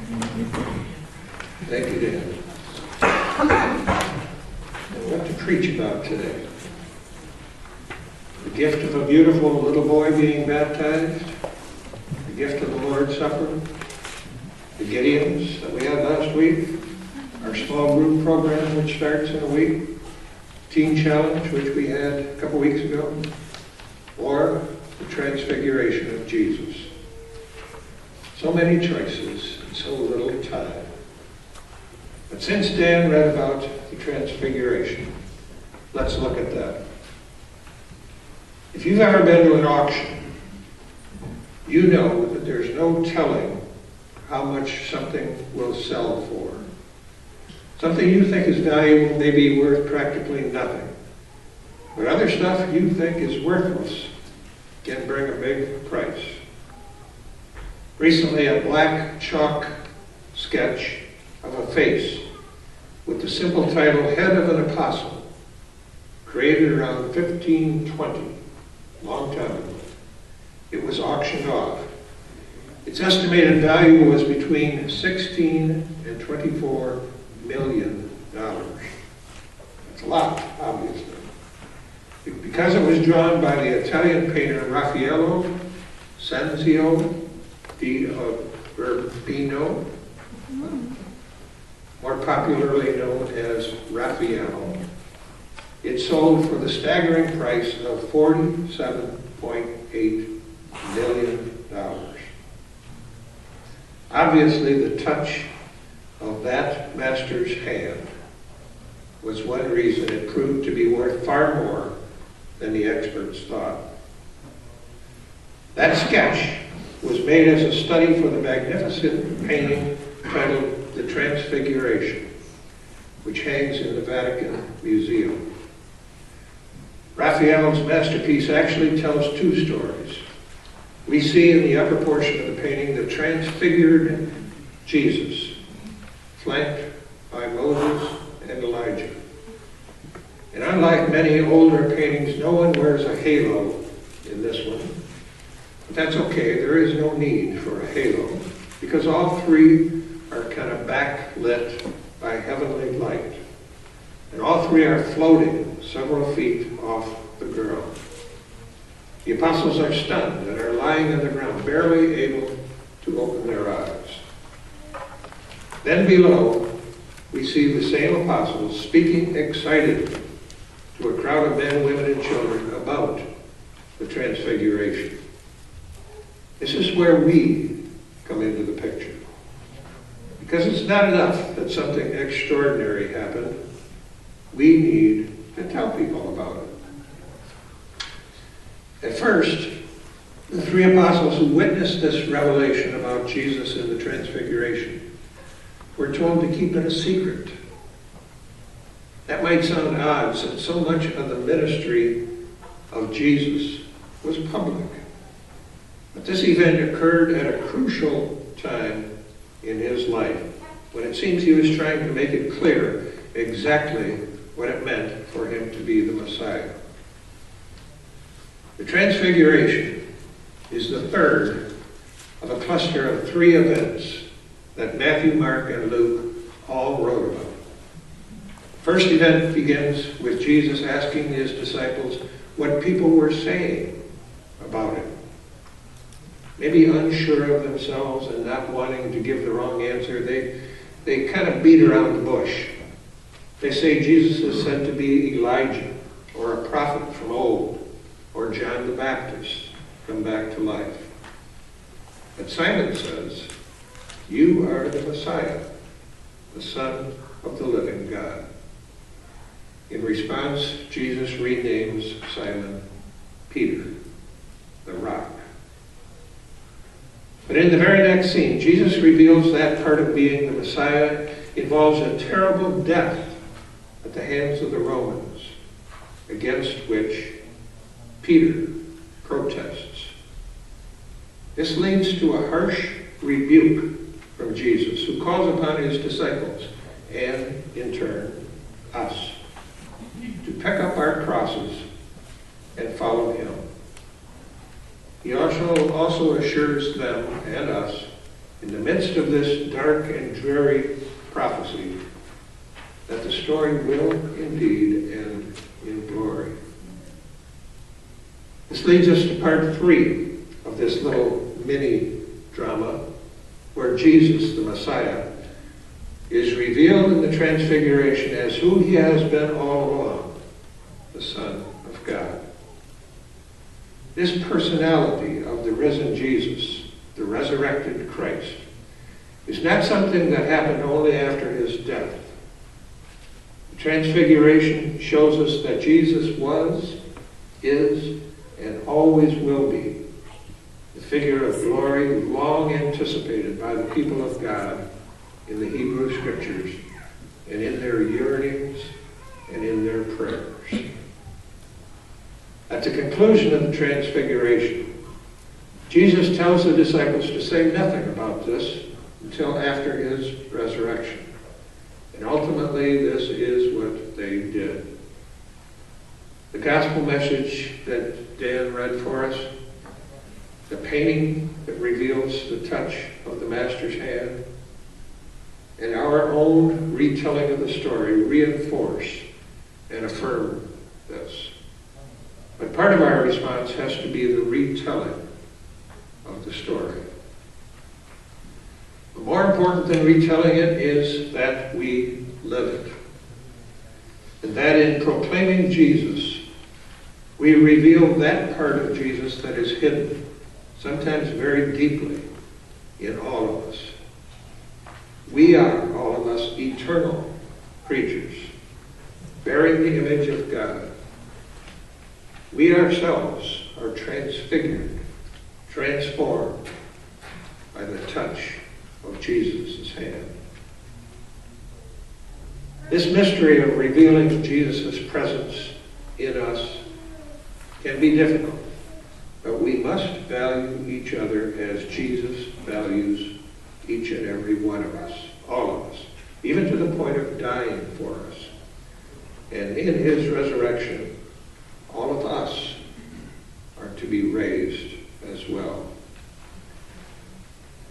Thank you, Dan. What to preach about today? The gift of a beautiful little boy being baptized, the gift of the Lord's Supper, the Gideons that we had last week, our small group program which starts in a week, Teen Challenge which we had a couple weeks ago, or the Transfiguration of Jesus. So many choices and so little time. But since Dan read about the Transfiguration, let's look at that. If you've ever been to an auction, you know that there's no telling how much something will sell for. Something you think is valuable may be worth practically nothing. But other stuff you think is worthless can bring a big price. Recently, a black chalk sketch of a face with the simple title, Head of an Apostle, created around 1520, long time ago. It was auctioned off. Its estimated value was between $16 and $24 million. That's a lot, obviously. Because it was drawn by the Italian painter Raffaello Sanzio di Urbino, more popularly known as Raphael, it sold for the staggering price of $47.8 million. Obviously, the touch of that master's hand was one reason it proved to be worth far more than the experts thought. That sketch was made as a study for the magnificent painting titled The Transfiguration, which hangs in the Vatican Museum. Raphael's masterpiece actually tells two stories. We see in the upper portion of the painting the transfigured Jesus, flanked by Moses and Elijah. And unlike many older paintings, no one wears a halo in this one. But that's okay, there is no need for a halo, because all three are kind of backlit by heavenly light. And all three are floating several feet off the ground. The apostles are stunned and are lying on the ground, barely able to open their eyes. Then below, we see the same apostles speaking excitedly to a crowd of men, women, and children about the Transfiguration. This is where we come into the picture. Because it's not enough that something extraordinary happened. We need to tell people about it. At first, the three apostles who witnessed this revelation about Jesus in the Transfiguration were told to keep it a secret. That might sound odd, since so much of the ministry of Jesus was public. But this event occurred at a crucial time in his life, when it seems he was trying to make it clear exactly what it meant for him to be the Messiah. The Transfiguration is the third of a cluster of three events that Matthew, Mark, and Luke all wrote about. The first event begins with Jesus asking his disciples what people were saying about him. Maybe unsure of themselves and not wanting to give the wrong answer, they kind of beat around the bush. They say Jesus is said to be Elijah, or a prophet from old, or John the Baptist come back to life. But Simon says, "You are the Messiah, the Son of the living God." In response, Jesus renames Simon Peter, the rock. But in the very next scene, Jesus reveals that part of being the Messiah involves a terrible death at the hands of the Romans, against which Peter protests. This leads to a harsh rebuke from Jesus, who calls upon his disciples, and in turn, us, to pick up our crosses and follow him. He also assures them and us in the midst of this dark and dreary prophecy, that the story will indeed end in glory. This leads us to part 3 of this little mini drama, where Jesus, the Messiah, is revealed in the Transfiguration as who he has been all along, the Son of God. This personality of the risen Jesus, the resurrected Christ, is not something that happened only after his death. The Transfiguration shows us that Jesus was, is, and always will be the figure of glory long anticipated by the people of God in the Hebrew Scriptures and in their yearnings and in their prayers. At the conclusion of the Transfiguration, Jesus tells the disciples to say nothing about this until after his resurrection. And ultimately, this is what they did. The gospel message that Dan read for us, the painting that reveals the touch of the Master's hand, and our own retelling of the story reinforce and affirm this. But part of our response has to be the retelling of the story. But more important than retelling it is that we live it. And that in proclaiming Jesus, we reveal that part of Jesus that is hidden, sometimes very deeply, in all of us. We are, all of us, eternal creatures, bearing the image of God. We ourselves are transfigured, transformed by the touch of Jesus' hand. This mystery of revealing Jesus' presence in us can be difficult, but we must value each other as Jesus values each and every one of us, all of us, even to the point of dying for us. And in his resurrection, all of us are to be raised as well.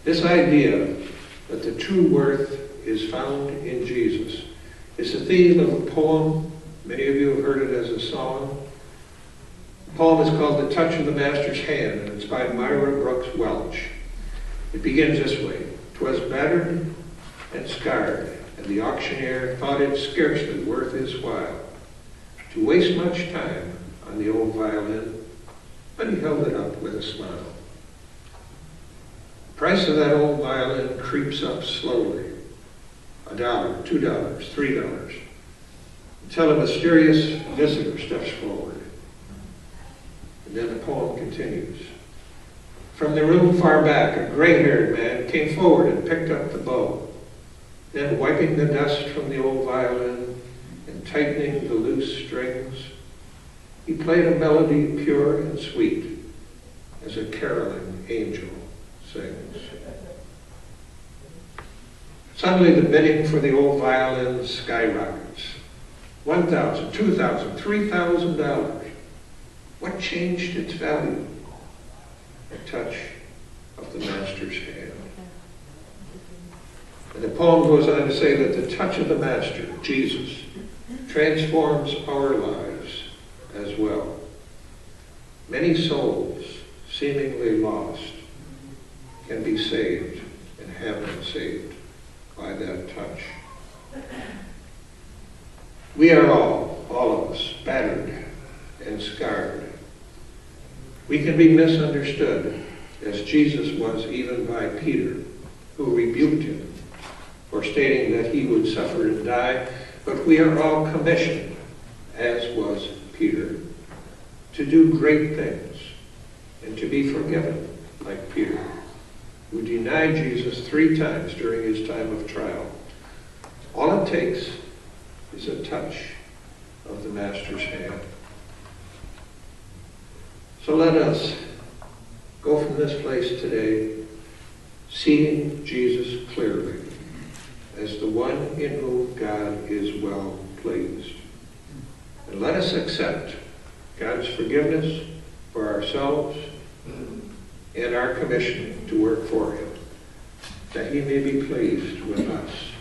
This idea that the true worth is found in Jesus is the theme of a poem. Many of you have heard it as a song. The poem is called The Touch of the Master's Hand, and it's by Myra Brooks Welch. It begins this way. "'Twas battered and scarred, and the auctioneer thought it scarcely worth his while to waste much time on the old violin, but he held it up with a smile. The price of that old violin creeps up slowly, $1, $2, $3, until a mysterious visitor steps forward. And then the poem continues. From the room far back, a gray-haired man came forward and picked up the bow. Then, wiping the dust from the old violin and tightening the loose strings, he played a melody pure and sweet, as a caroling angel sings. Suddenly, the bidding for the old violin skyrockets. $1,000, $2,000, $3,000. What changed its value? A touch of the Master's hand. And the poem goes on to say that the touch of the Master, Jesus, transforms our lives as well. Many souls, seemingly lost, can be saved and have been saved by that touch. We are all of us, battered and scarred. We can be misunderstood, as Jesus was even by Peter, who rebuked him for stating that he would suffer and die. But we are all commissioned, as was Peter, to do great things and to be forgiven, like Peter, who denied Jesus 3 times during his time of trial. All it takes is a touch of the Master's hand. So let us go from this place today seeing Jesus clearly as the one in whom God is well pleased. And let us accept God's forgiveness for ourselves and our commission to work for him. that he may be pleased with us.